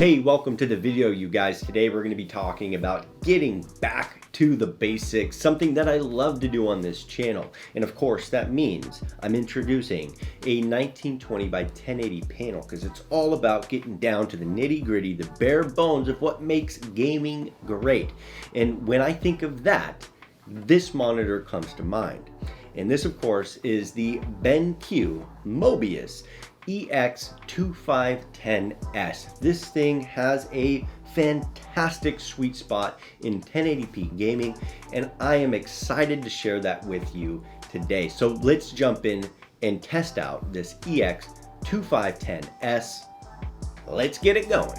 Hey, welcome to the video, you guys. Today we're going to be talking about getting back to the basics, something that I love to do on this channel. And of course, that means I'm introducing a 1920 by 1080 panel because it's all about getting down to the nitty-gritty, the bare bones of what makes gaming great. And when I think of that, this monitor comes to mind. And this, of course, is the BenQ Mobiuz EX2510S. This thing has a fantastic sweet spot in 1080p gaming, and I am excited to share that with you today. So let's jump in and test out this EX2510S. Let's get it going.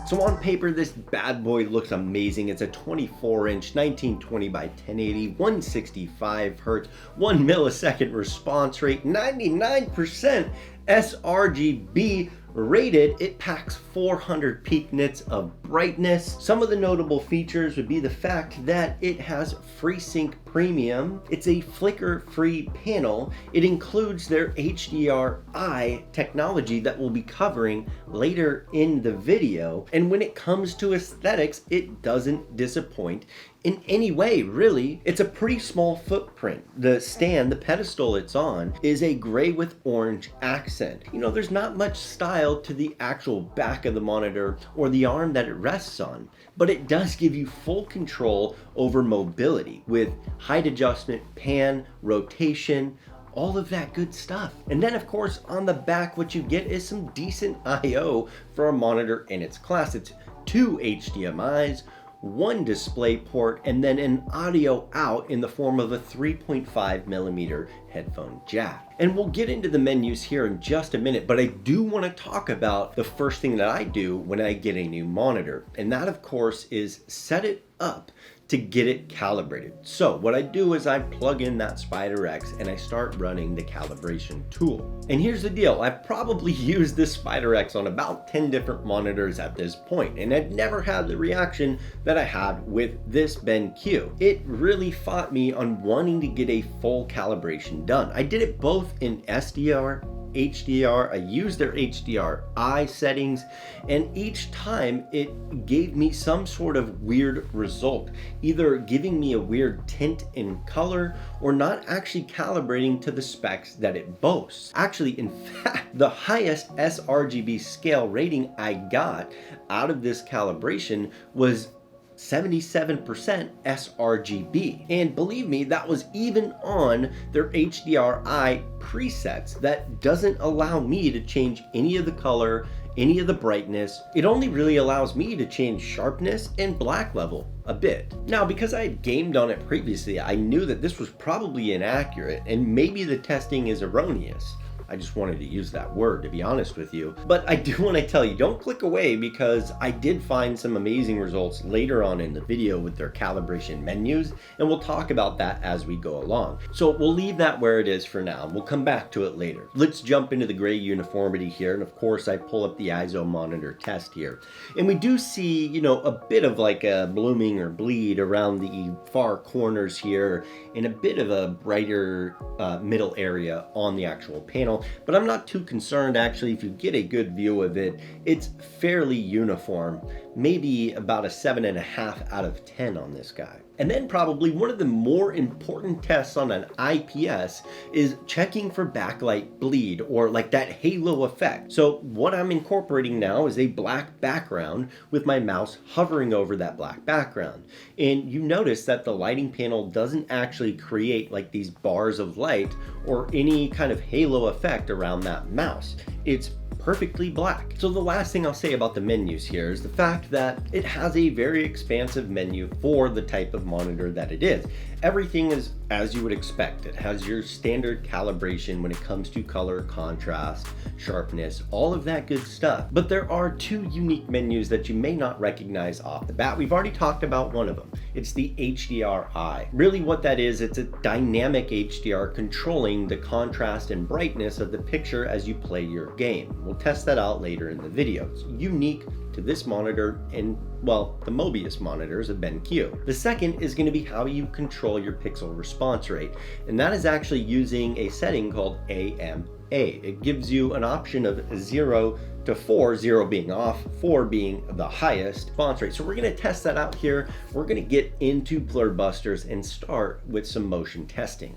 So on paper, this bad boy looks amazing. It's a 24-inch 1920 by 1080, 165 hertz, 1 millisecond response rate, 99% sRGB rated. It packs 400 peak nits of brightness. Some of the notable features would be the fact that it has FreeSync Premium. It's a flicker-free panel. It includes their HDRI technology that we'll be covering later in the video. And when it comes to aesthetics, it doesn't disappoint in any way, really. It's a pretty small footprint. The stand, the pedestal it's on, is a gray with orange accent. You know, there's not much style to the actual back of the monitor or the arm that it rests on, but it does give you full control over mobility with height adjustment, pan, rotation, all of that good stuff. And then of course on the back, what you get is some decent I/O for a monitor in its class. It's 2 HDMIs, 1 display port, and then an audio out in the form of a 3.5 millimeter headphone jack. And we'll get into the menus here in just a minute, but I do want to talk about the first thing that I do when I get a new monitor. And that of course is set it up to get it calibrated. So what I do is I plug in that SpiderX and I start running the calibration tool. And here's the deal, I've probably used this SpiderX on about 10 different monitors at this point, and I've never had the reaction that I had with this BenQ. It really fought me on wanting to get a full calibration done. I did it both in SDR, HDR, I used their HDRI settings, and each time it gave me some sort of weird result, either giving me a weird tint in color or not actually calibrating to the specs that it boasts. Actually, in fact, the highest sRGB scale rating I got out of this calibration was 77% sRGB. And believe me, that was even on their HDRI presets. That doesn't allow me to change any of the color, any of the brightness. It only really allows me to change sharpness and black level a bit. Now, because I had gamed on it previously, I knew that this was probably inaccurate and maybe the testing is erroneous. I just wanted to use that word, to be honest with you. But I do want to tell you, don't click away, because I did find some amazing results later on in the video with their calibration menus, and we'll talk about that as we go along. So we'll leave that where it is for now. We'll come back to it later. Let's jump into the gray uniformity here. And of course, I pull up the ISO monitor test here. And we do see, you know, a bit of like a blooming or bleed around the far corners here, and a bit of a brighter middle area on the actual panel. But I'm not too concerned, actually. If you get a good view of it, it's fairly uniform, maybe about a 7.5 out of 10 on this guy. And then probably one of the more important tests on an IPS is checking for backlight bleed, or like that halo effect. So what I'm incorporating now is a black background with my mouse hovering over that black background. And you notice that the lighting panel doesn't actually create like these bars of light or any kind of halo effect around that mouse. It's perfectly black. So the last thing I'll say about the menus here is the fact that it has a very expansive menu for the type of monitor that it is. Everything is as you would expect. It has your standard calibration when it comes to color, contrast, sharpness, all of that good stuff. But there are two unique menus that you may not recognize off the bat. We've already talked about one of them. It's the HDRI. Really what that is, it's a dynamic HDR controlling the contrast and brightness of the picture as you play your game. We'll test that out later in the video. It's unique to to this monitor and, well, the Mobiuz monitors of BenQ. The second is going to be how you control your pixel response rate, and that is actually using a setting called AMA. It gives you an option of 0 to 4, 0 being off, 4 being the highest response rate. So we're going to test that out here. We're going to get into Blur Busters and start with some motion testing.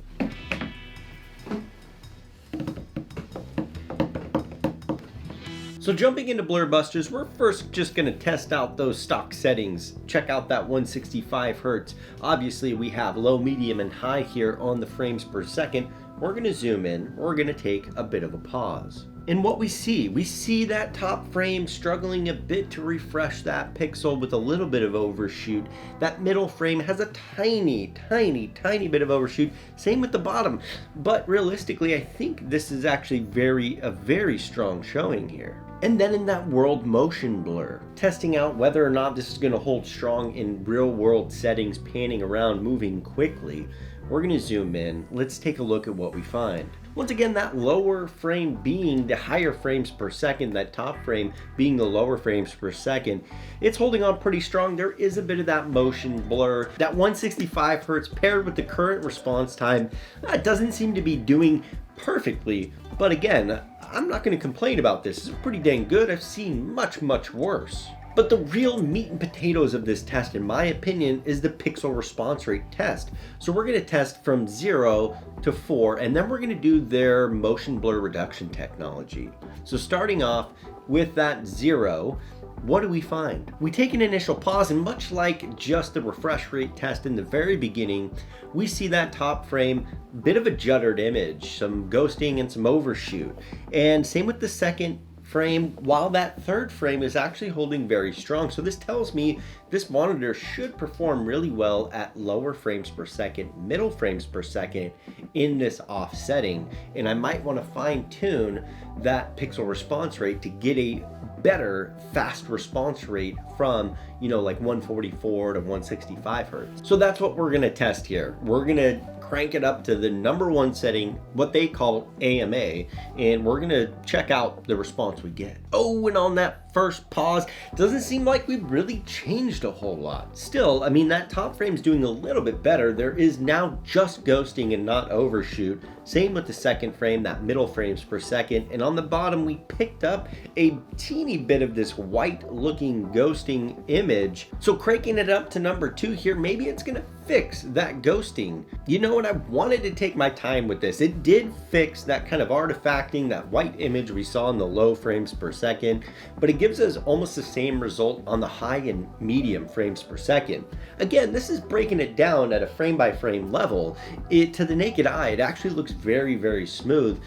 So jumping into Blur Busters, we're first just going to test out those stock settings. Check out that 165 Hertz. Obviously we have low, medium, and high here on the frames per second. We're going to zoom in. We're going to take a bit of a pause. And what we see that top frame struggling a bit to refresh that pixel with a little bit of overshoot. That middle frame has a tiny bit of overshoot. Same with the bottom. But realistically, I think this is actually a very strong showing here. And then in that world motion blur, testing out whether or not this is going to hold strong in real world settings, panning around, moving quickly. We're going to zoom in. Let's take a look at what we find. Once again, that lower frame being the higher frames per second, that top frame being the lower frames per second, it's holding on pretty strong. There is a bit of that motion blur. That 165 Hertz paired with the current response time, doesn't seem to be doing perfectly. But again, I'm not going to complain about this. This is pretty dang good. I've seen much worse. But the real meat and potatoes of this test, in my opinion, is the pixel response rate test. So we're going to test from 0 to 4, and then we're going to do their motion blur reduction technology. So starting off with that 0, what do we find? We take an initial pause, and much like just the refresh rate test in the very beginning, we see that top frame, bit of a juttered image, some ghosting and some overshoot. And same with the second frame, while that third frame is actually holding very strong. So this tells me this monitor should perform really well at lower frames per second, middle frames per second in this off setting. And I might want to fine tune that pixel response rate to get a better fast response rate from, like 144 to 165 Hertz. So that's what we're going to test here. We're going to crank it up to the #1 setting, what they call AMA, and we're going to check out the response we get. Oh, and on that first pause, doesn't seem like we've really changed a whole lot. Still, I mean, that top frame's doing a little bit better. There is now just ghosting and not overshoot. Same with the second frame, that middle frames per second. And on the bottom, we picked up a teeny bit of this white looking ghosting image. So cranking it up to #2 here, maybe it's gonna fix that ghosting. You know what, I wanted to take my time with this. It did fix that kind of artifacting, that white image we saw in the low frames per second, but it gives us almost the same result on the high and medium frames per second. Again, this is breaking it down at a frame by frame level. To the naked eye, it actually looks very smooth.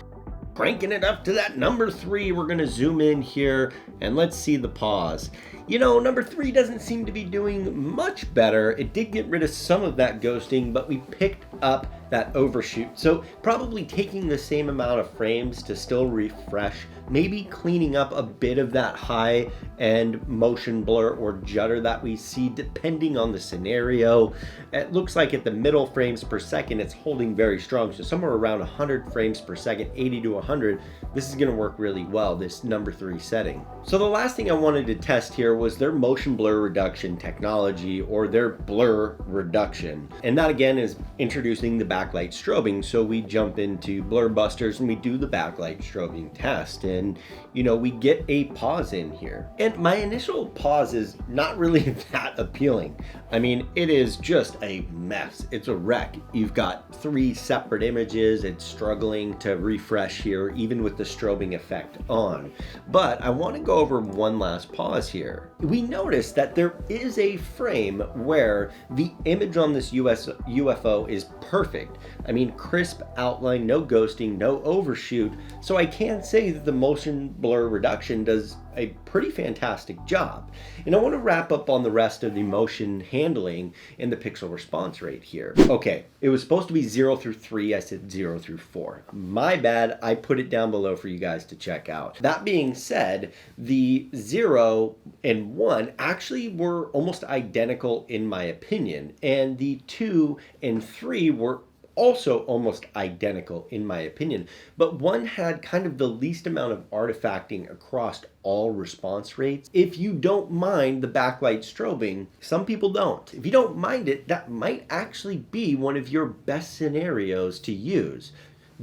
Cranking it up to that #3, we're gonna zoom in here and let's see the pause. #3 doesn't seem to be doing much better. It did get rid of some of that ghosting, but we picked up that overshoot. So probably taking the same amount of frames to still refresh, maybe cleaning up a bit of that high end motion blur or jutter that we see depending on the scenario. It looks like at the middle frames per second, it's holding very strong. So somewhere around 100 frames per second, 80 to 100, this is gonna work really well, this #3 setting. So the last thing I wanted to test here was their motion blur reduction technology, or their blur reduction. And that again is introducing the backlight strobing. So we jump into Blur Busters and we do the backlight strobing test, and we get a pause in here. And my initial pause is not really that appealing. I mean, it is just a mess. It's a wreck. You've got 3 separate images. It's struggling to refresh here, even with the strobing effect on. But I want to go over one last pause here. We notice that there is a frame where the image on this UFO is perfect. I mean, crisp outline, no ghosting, no overshoot. So I can say that the motion blur reduction does a pretty fantastic job. And I want to wrap up on the rest of the motion handling and the pixel response rate here. Okay, it was supposed to be 0 through 3. I said 0 through 4. My bad. I put it down below for you guys to check out. That being said, the 0 and 1 actually were almost identical in my opinion. And the 2 and 3 were also almost identical in my opinion, but one had kind of the least amount of artifacting across all response rates. If you don't mind the backlight strobing, some people don't. If you don't mind it, that might actually be one of your best scenarios to use.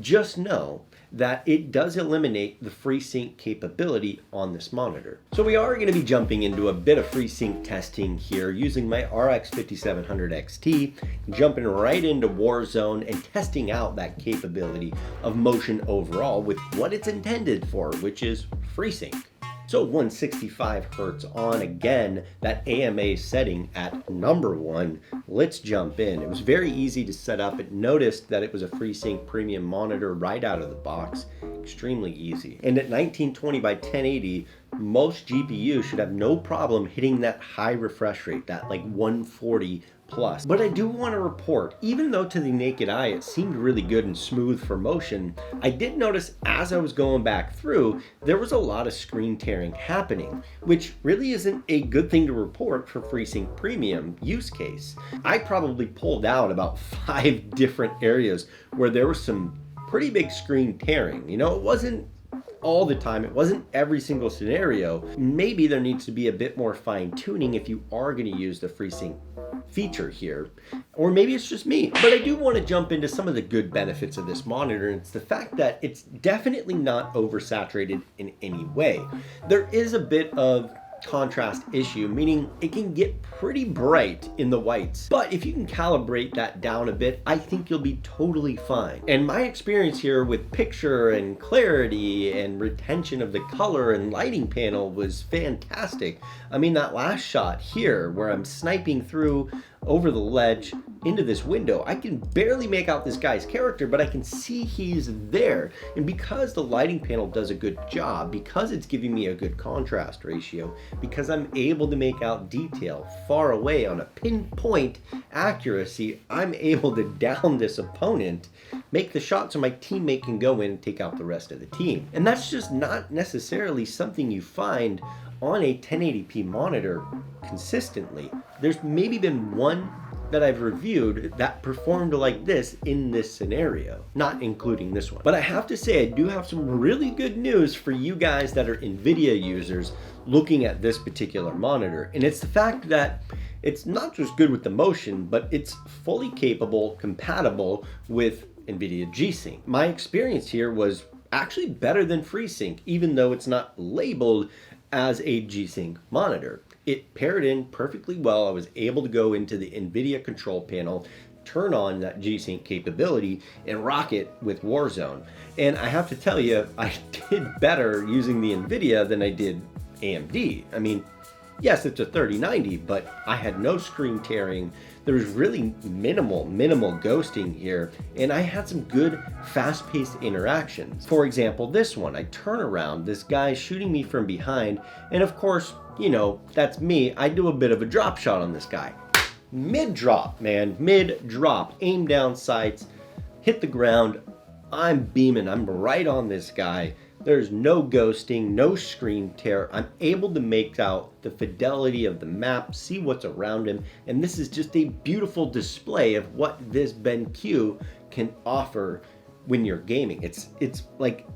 Just know that it does eliminate the FreeSync capability on this monitor. So we are going to be jumping into a bit of FreeSync testing here using my RX 5700 XT, jumping right into Warzone and testing out that capability of motion overall with what it's intended for, which is FreeSync. So 165 hertz on again, that AMA setting at number 1. Let's jump in. It was very easy to set up. It noticed that it was a FreeSync premium monitor right out of the box. Extremely easy. And at 1920 by 1080, most GPUs should have no problem hitting that high refresh rate, that like 140 plus. But I do want to report, even though to the naked eye it seemed really good and smooth for motion, I did notice as I was going back through, there was a lot of screen tearing happening, which really isn't a good thing to report for FreeSync Premium use case. I probably pulled out about 5 different areas where there was some pretty big screen tearing. You know, it wasn't all the time, it wasn't every single scenario. Maybe there needs to be a bit more fine tuning if you are going to use the FreeSync feature here, or maybe it's just me. But I do want to jump into some of the good benefits of this monitor, and it's the fact that it's definitely not oversaturated in any way. There is a bit of contrast issue, meaning it can get pretty bright in the whites, but if you can calibrate that down a bit, I think you'll be totally fine. And my experience here with picture and clarity and retention of the color and lighting panel was fantastic. I mean, that last shot here where I'm sniping through over the ledge into this window, I can barely make out this guy's character, but I can see he's there. And because the lighting panel does a good job, because it's giving me a good contrast ratio, because I'm able to make out detail far away on a pinpoint accuracy, I'm able to down this opponent, make the shot so my teammate can go in and take out the rest of the team. And that's just not necessarily something you find on a 1080p monitor consistently. There's maybe been one that I've reviewed that performed like this in this scenario, not including this one. But I have to say, I do have some really good news for you guys that are NVIDIA users looking at this particular monitor. And it's the fact that it's not just good with the motion, but it's fully capable, compatible with NVIDIA GSync. My experience here was actually better than FreeSync, even though it's not labeled as a GSync monitor. It paired in perfectly well. I was able to go into the NVIDIA control panel, turn on that GSync capability, and rock it with Warzone. And I have to tell you, I did better using the NVIDIA than I did AMD. I mean, yes, it's a 3090, but I had no screen tearing. There was really minimal ghosting here, and I had some good fast-paced interactions. For example, this one, I turn around, this guy's shooting me from behind, and of course, you know, that's me. I do a bit of a drop shot on this guy. Mid-drop, man, mid-drop, aim down sights, hit the ground, I'm beaming, I'm right on this guy. There's no ghosting, no screen tear. I'm able to make out the fidelity of the map, see what's around him, and this is just a beautiful display of what this BenQ can offer when you're gaming. It's like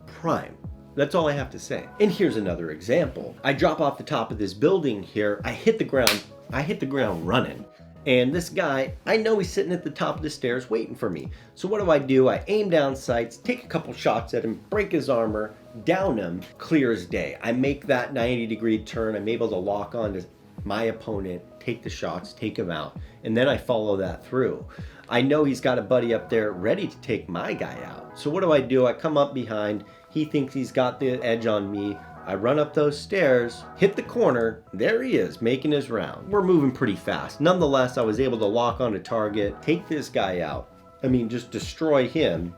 prime. That's all I have to say. And here's another example. I drop off the top of this building here, I hit the ground running. And this guy, I know he's sitting at the top of the stairs waiting for me. So what do? I aim down sights, take a couple shots at him, break his armor, down him, clear as day. I make that 90-degree turn. I'm able to lock on to my opponent, take the shots, take him out, and then I follow that through. I know he's got a buddy up there ready to take my guy out. So what do? I come up behind. He thinks he's got the edge on me. I run up those stairs, hit the corner, there he is, making his round. We're moving pretty fast. Nonetheless, I was able to lock on a target, take this guy out. I mean, just destroy him,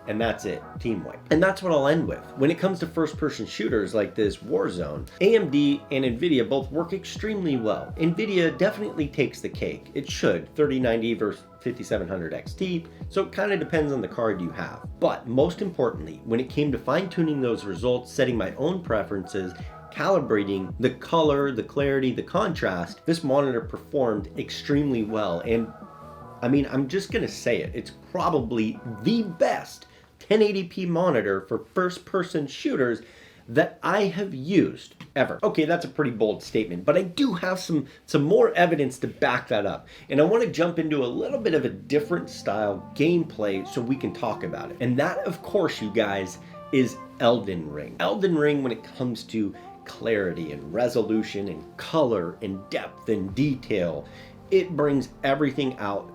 and that's it, team wipe. And that's what I'll end with. When it comes to first-person shooters like this Warzone, AMD and NVIDIA both work extremely well. NVIDIA definitely takes the cake. It should, 3090 versus 5700 XT, so it kind of depends on the card you have. But most importantly, when it came to fine-tuning those results, setting my own preferences, calibrating the color, the clarity, the contrast, this monitor performed extremely well. And I mean, I'm just gonna say it. It's probably the best 1080p monitor for first-person shooters that I have used ever. Okay, that's a pretty bold statement, but I do have some more evidence to back that up. And I want to jump into a little bit of a different style gameplay so we can talk about it. And that, of course, you guys, is Elden Ring. Elden Ring, when it comes to clarity and resolution and color and depth and detail, it brings everything out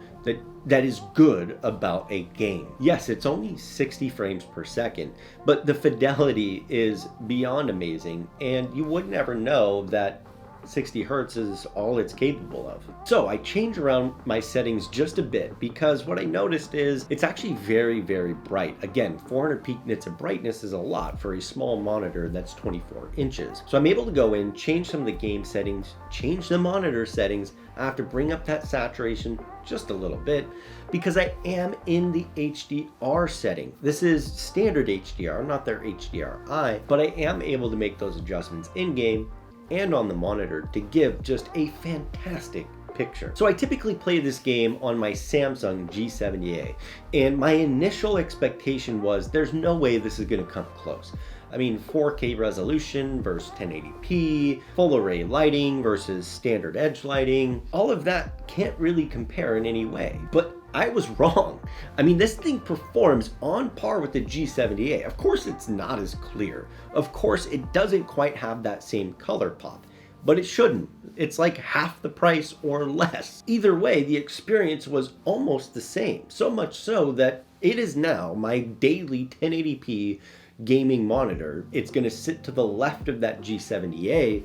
that is good about a game. Yes, it's only 60 frames per second, but the fidelity is beyond amazing, and you would never know that 60 hertz is all it's capable of. So I changed around my settings just a bit because what I noticed is it's actually very, very bright. Again, 400 peak nits of brightness is a lot for a small monitor that's 24 inches. So I'm able to go in, change some of the game settings, change the monitor settings. I have to bring up that saturation just a little bit because I am in the HDR setting. This is standard HDR, not their HDRI, but I am able to make those adjustments in game and on the monitor to give just a fantastic picture. So I typically play this game on my Samsung G70A, and my initial expectation was there's no way this is going to come close. I mean, 4K resolution versus 1080p, full array lighting versus standard edge lighting, all of that can't really compare in any way. But I was wrong. I mean, this thing performs on par with the G70A. Of course, it's not as clear. Of course, it doesn't quite have that same color pop, but it shouldn't. It's like half the price or less. Either way, the experience was almost the same. So much so that it is now my daily 1080p gaming monitor. It's going to sit to the left of that G70A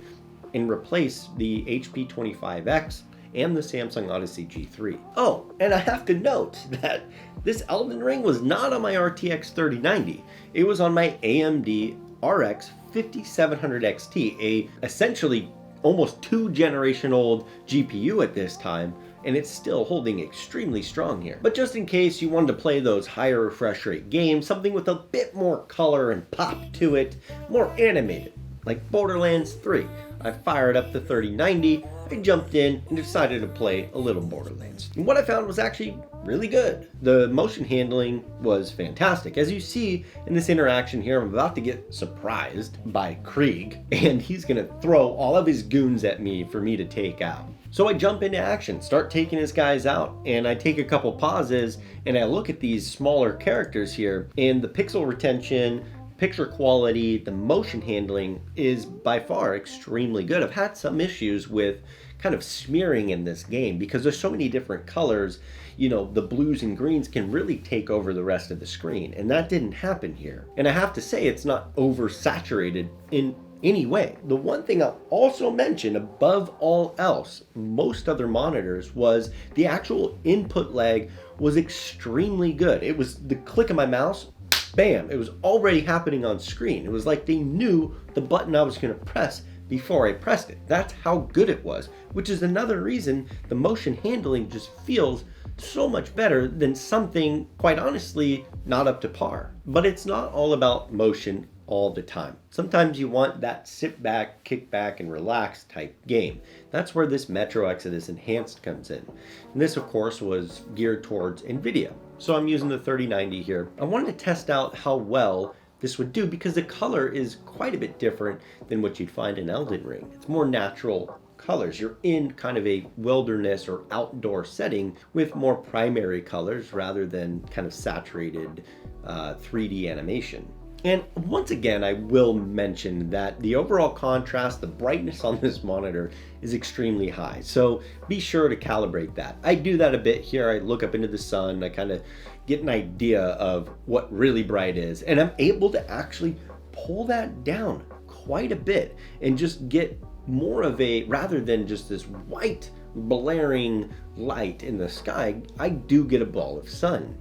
and replace the HP 25X and the Samsung Odyssey G3. Oh, and I have to note that this Elden Ring was not on my RTX 3090. It was on my AMD RX 5700 XT, a essentially almost 2-generation old GPU at this time, and it's still holding extremely strong here. But just in case you wanted to play those higher refresh rate games, something with a bit more color and pop to it, more animated, like Borderlands 3, I fired up the 3090, I jumped in and decided to play a little Borderlands. And what I found was actually really good. The motion handling was fantastic. As you see in this interaction here, I'm about to get surprised by Krieg, and he's gonna throw all of his goons at me for me to take out. So I jump into action, start taking his guys out, and I take a couple pauses and I look at these smaller characters here, and the pixel retention, picture quality, the motion handling is by far extremely good. I've had some issues with kind of smearing in this game because there's so many different colors. You know, the blues and greens can really take over the rest of the screen, and that didn't happen here. And I have to say, it's not oversaturated in any way. The one thing I'll also mention above all else, most other monitors, was the actual input lag was extremely good. It was the click of my mouse, bam, it was already happening on screen. It was like they knew the button I was going to press before I pressed it. That's how good it was, which is another reason the motion handling just feels so much better than something, quite honestly, not up to par. But it's not all about motion all the time. Sometimes you want that sit back, kick back, and relax type game. That's where this Metro Exodus Enhanced comes in. And this, of course, was geared towards NVIDIA. So I'm using the 3090 here. I wanted to test out how well this would do because the color is quite a bit different than what you'd find in Elden Ring. It's more natural colors. You're in kind of a wilderness or outdoor setting with more primary colors rather than kind of saturated 3D animation. And once again, I will mention that the overall contrast, the brightness on this monitor is extremely high. So be sure to calibrate that. I do that a bit here. I look up into the sun. I kind of get an idea of what really bright is. And I'm able to actually pull that down quite a bit and just get more of a, rather than just this white blaring light in the sky, I do get a ball of sun.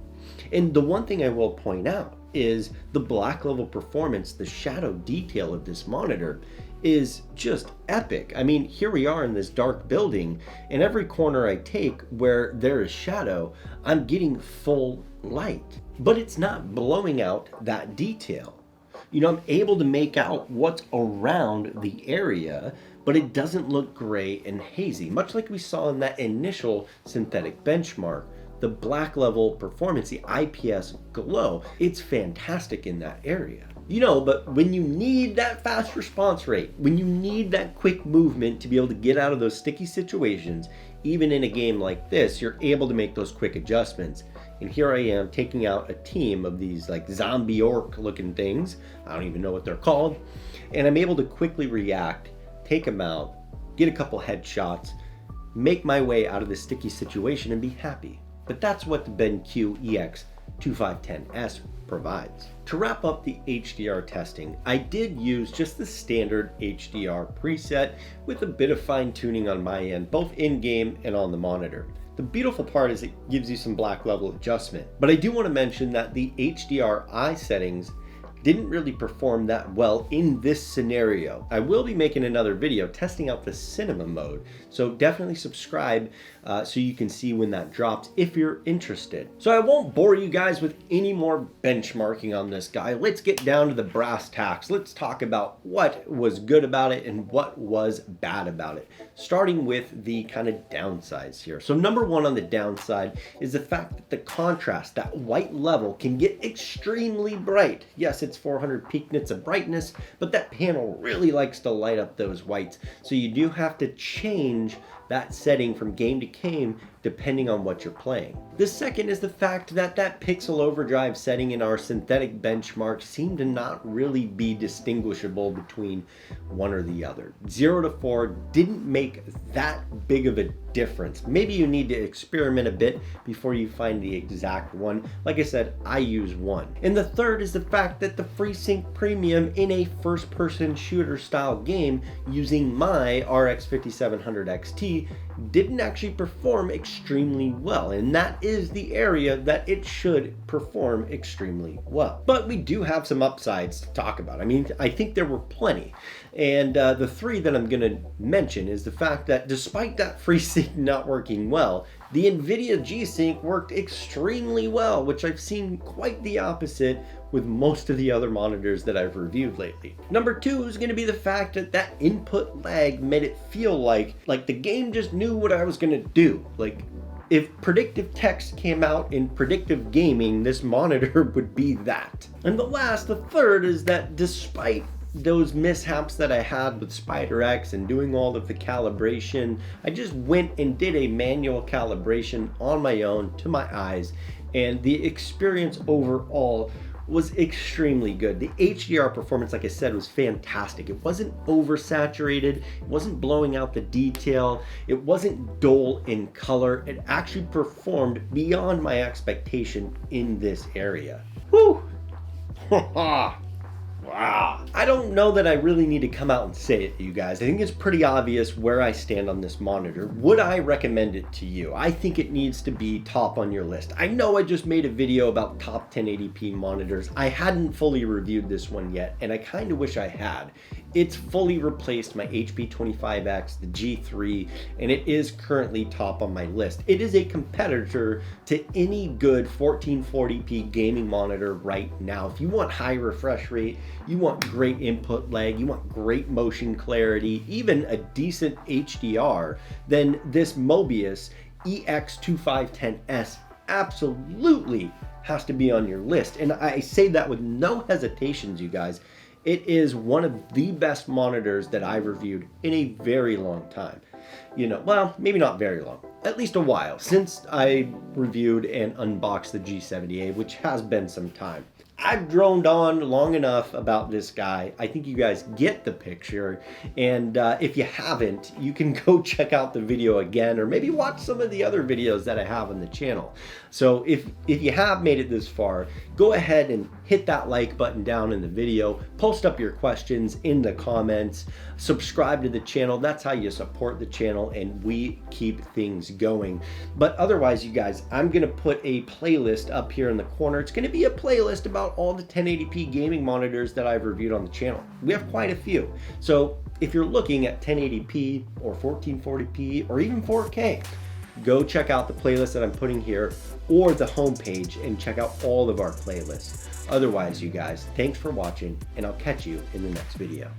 And the one thing I will point out is the black level performance, the shadow detail of this monitor is just epic. I mean, here we are in this dark building, and every corner I take where there is shadow, I'm getting full light, but it's not blowing out that detail. You know, I'm able to make out what's around the area, but it doesn't look gray and hazy, much like we saw in that initial synthetic benchmark. the black level performance, the IPS glow, it's fantastic in that area. You know, but when you need that fast response rate, when you need that quick movement to be able to get out of those sticky situations, even in a game like this, you're able to make those quick adjustments. And here I am taking out a team of these like zombie orc looking things. I don't even know what they're called. And I'm able to quickly react, take them out, get a couple headshots, make my way out of this sticky situation and be happy. But that's what the BenQ EX2510S provides. To wrap up the HDR testing, I did use just the standard HDR preset with a bit of fine tuning on my end, both in-game and on the monitor. The beautiful part is it gives you some black level adjustment, but I do want to mention that the HDRI settings didn't really perform that well in this scenario. I will be making another video testing out the cinema mode, so definitely subscribe so you can see when that drops if you're interested. So I won't bore you guys with any more benchmarking on this guy. Let's get down to the brass tacks. Let's talk about what was good about it and what was bad about it, starting with the kind of downsides here. So number one on the downside is the fact that the contrast, that white level, can get extremely bright. Yes, it's 400 peak nits of brightness, but that panel really likes to light up those whites. So you do have to change that setting from game to game depending on what you're playing. The second is the fact that that pixel overdrive setting in our synthetic benchmark seemed to not really be distinguishable between one or the other. 0 to 4 didn't make that big of a difference. Maybe you need to experiment a bit before you find the exact one. Like I said, I use 1. And the third is the fact that the FreeSync Premium in a first-person shooter style game using my RX 5700 XT didn't actually perform extremely well, and that is the area that it should perform extremely well. But we do have some upsides to talk about. I mean, I think there were plenty, and the three that I'm going to mention is the fact that despite that FreeSync not working well, the NVIDIA GSync worked extremely well, which I've seen quite the opposite with most of the other monitors that I've reviewed lately. Number two is going to be the fact that that input lag made it feel like the game just knew what I was going to do. Like, if predictive text came out in predictive gaming, this monitor would be that. And the third is that despite those mishaps that I had with SpiderX and doing all of the calibration, I just went and did a manual calibration on my own to my eyes, and the experience overall was extremely good. The HDR performance, like I said, was fantastic. It wasn't oversaturated, it wasn't blowing out the detail, it wasn't dull in color. It actually performed beyond my expectation in this area. Whew! Wow. I don't know that I really need to come out and say it to you guys. I think it's pretty obvious where I stand on this monitor. Would I recommend it to you? I think it needs to be top on your list. I know I just made a video about top 1080p monitors. I hadn't fully reviewed this one yet, and I kind of wish I had. It's fully replaced my HP 25X, the G3, and it is currently top on my list. It is a competitor to any good 1440p gaming monitor right now. If you want high refresh rate, you want great input lag, you want great motion clarity, even a decent HDR, then this Mobiuz EX2510S absolutely has to be on your list. And I say that with no hesitations, you guys. It is one of the best monitors that I've reviewed in a very long time. You know, well, maybe not very long, at least a while, since I reviewed and unboxed the G70A, which has been some time. I've droned on long enough about this guy. I think you guys get the picture, and if you haven't, you can go check out the video again, or maybe watch some of the other videos that I have on the channel. So if you have made it this far, go ahead and hit that like button down in the video, post up your questions in the comments, subscribe to the channel. That's how you support the channel and we keep things going. But otherwise, you guys, I'm gonna put a playlist up here in the corner. It's gonna be a playlist about all the 1080p gaming monitors that I've reviewed on the channel. We have quite a few. So if you're looking at 1080p or 1440p or even 4K, go check out the playlist that I'm putting here or the homepage and check out all of our playlists. Otherwise, you guys, thanks for watching, and I'll catch you in the next video.